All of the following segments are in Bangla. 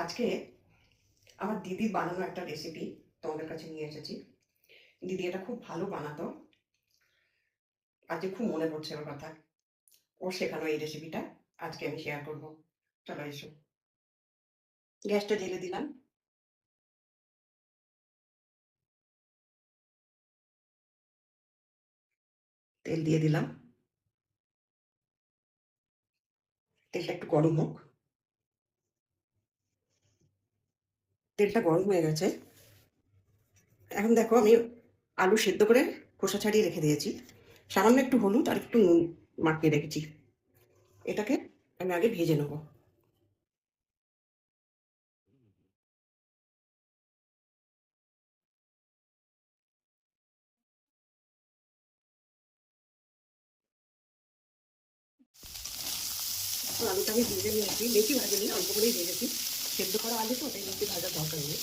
আজকে আমার দিদির বানানো একটা রেসিপি তোমাদের কাছে নিয়ে এসেছি। দিদি এটা খুব ভালো বানাতো। আজকে খুব মনে পড়ছে ওর কথা। ওর শেখানো এই রেসিপিটা আজকে আমি শেয়ার করব। চলো এসো। গ্যাসটা ঢেলে দিলাম। তেল দিয়ে দিলাম। তেলটা একটু গরম হোক। তেলটা গরম হয়ে গেছে। এখন দেখো আমি আলু সেদ্ধ করে খোসা ছাড়িয়ে রেখে দিয়েছি। সামান্য একটু হলুদ আর একটু নুন মাখিয়ে রেখেছি। এটাকে আমি আগে ভেজে নেবো। আলুটা আমি ভেজে নিয়েছি, বেশি ভাজিনি, অল্প করেই ভেজেছি। সেদ্ধ করা আলু তো ওটাই বেশি ভাজার দরকার নেই।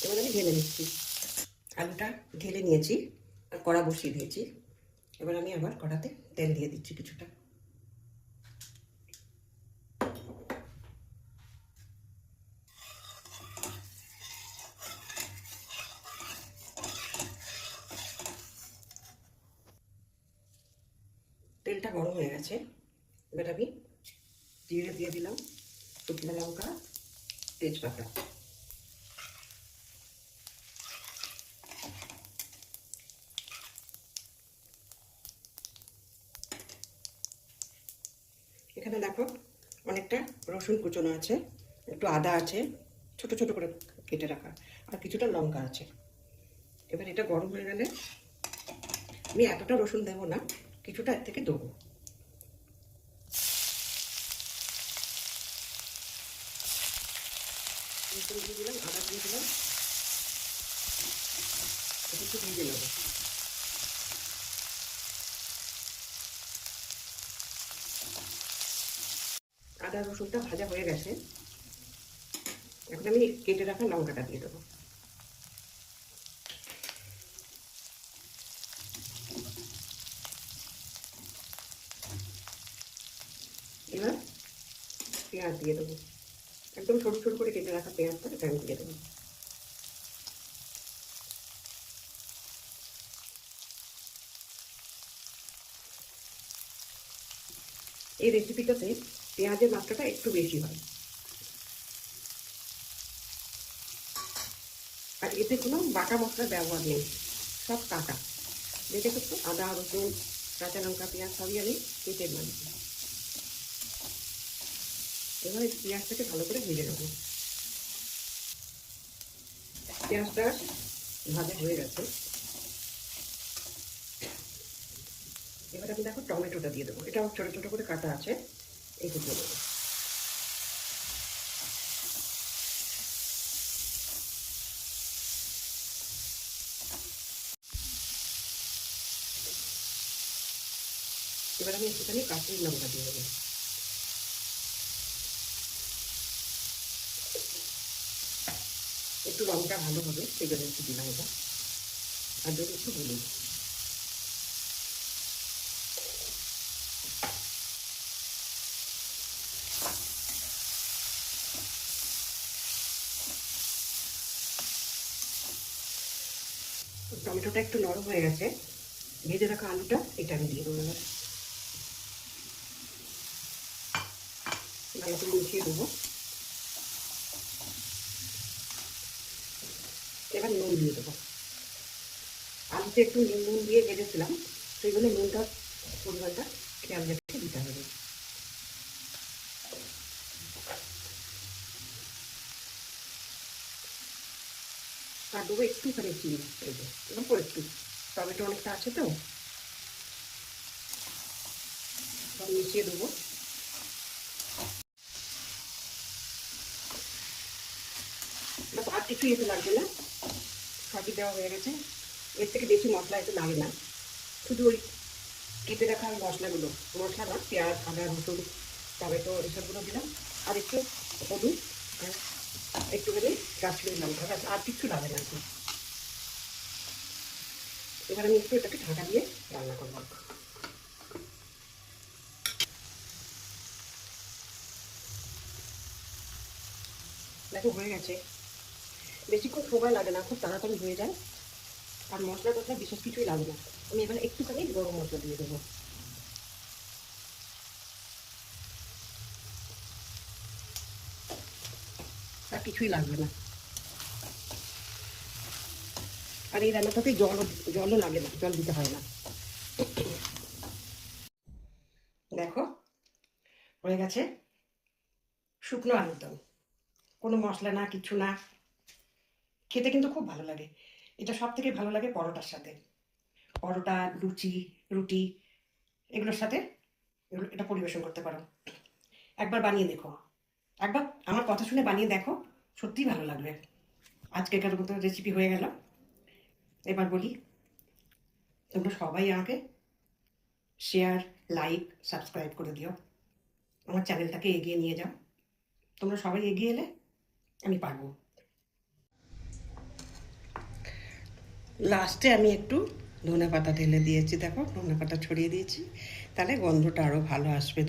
এবার আমি ঢেলে নিচ্ছি। আলুটা ঢেলে নিয়েছি আর কড়া বসিয়ে দিয়েছি। এবার আমি আবার কড়াতে তেল দিয়ে দিচ্ছি কিছুটা। তেলটা গরম হয়ে গেছে। এবার আমি জিরে দিয়ে দিলাম, শুকনো লঙ্কা, তেজপাতা। এখানে দেখো অনেকটা রসুন কুচনো আছে, একটু আদা আছে ছোট ছোট করে কেটে রাখা, আর কিছুটা লঙ্কা আছে। এবার এটা গরম হয়ে গেলে আমি এতটা রসুন দেবো না, কিছুটা এর থেকে দেবো। রসুন দিয়ে দিলাম, আদা দিয়ে দিলাম, একটু ভেজে নেবো। আদা রসুনটা ভাজা হয়ে গেছে। এখন আমি কেটে রাখা লঙ্কাটা দিয়ে দেবো। এবার পেঁয়াজ দিয়ে দেবো, একদম ছোট ছোট করে কেটে রাখা পেঁয়াজটা এটা আমি দিয়ে দেবো। এই রেসিপিটাতে পেঁয়াজের মাত্রাটা একটু বেশি হয়, আর এতে কোনো বাটা মশলার ব্যবহার নেই, সব কাটা। যেটা কিন্তু আদা রসুন কাঁচা লঙ্কা পেঁয়াজ সবই আমি কেটে বানিয়েছি। এবার এই পেঁয়াজটাকে ভালো করে ভেজে নেবো। পেঁয়াজটা ভাজা হয়ে গেছে। এবার আমি দেখো টমেটোটা দিয়ে দেবো, এটা ছোটো ছোটো করে কাটা আছে, এইটা দিয়ে দেবো। এবার আমি একটুখানি কাশ্মীরি লঙ্কা দিয়ে দেবো। একটু রঙটা ভালো হবে সেই জন্য একটু দিলাম এটা, আর যদি একটু হলুদ। টমেটোটা একটু নরম হয়ে গেছে। ভেজে রাখা আলুটা এটা আমি দিয়ে দেবো। এবার একটু মিশিয়ে দেবো। এবার নুন দিয়ে দেবো। আলুতে একটু নুন দিয়ে ভেজেছিলাম, সেই জন্য নুনটার পরিমাণটা খেয়াল রেখে দিতে হবে। আর দেবো একটুখানি চিনি, এই যে অল্প একটু, টমেটো অনেকটা আছে তো, সব মিশিয়ে দেবো। আর কিছু এতে লাগবে না, সবই দেওয়া হয়ে গেছে। এর থেকে বেশি মশলা এতে লাগে না, শুধু ওই কেটে রাখা মশলাগুলো, মশলা না, পেঁয়াজ আদা রসুন টমেটো এসবগুলো দিলাম, আর একটু হলুদ আর একটুখানি কাশ্মীরি লঙ্কা, আর কিচ্ছু লাগে না। এবার আমি একটু এটাকে ঢাকা দিয়ে রান্না করবো। দেখো হয়ে গেছে, বেশিক্ষণ সময় লাগে না, খুব তাড়াতাড়ি হয়ে যায়। আর মশলা টশলা বিশেষ কিছুই লাগে না। আমি এবার একটুখানি গরম মশলা দিয়ে দেবো। আর কিছুই লাগবে না। আর এই রান্নাটাতে জলও লাগে না, জল দিতে হয় না। দেখো হয়ে গেছে শুকনো আলুর দম, কোনো মশলা না, কিছু না। খেতে কিন্তু খুব ভালো লাগে। এটা সব থেকে ভালো লাগে পরোটার সাথে। পরোটা, লুচি, রুটি এগুলোর সাথে এটা পরিবেশন করতে পারো। একবার বানিয়ে দেখো, একবার আমার কথা শুনে বানিয়ে দেখো, সত্যিই ভালো লাগবে। আজকেকার মতো রেসিপি হয়ে গেল। এবার বলি, তোমরা সবাই আমাকে শেয়ার, লাইক, সাবস্ক্রাইব করে দিও। আমার চ্যানেলটাকে এগিয়ে নিয়ে যাও। তোমরা সবাই এগিয়ে এলে আমি পারবো। লাস্টে আমি একটু ধনেপাতা ঢেলে দিয়েছি, দেখো ধনেপাতা ছড়িয়ে দিয়েছি, তাহলে গন্ধটা আরও ভালো আসবে।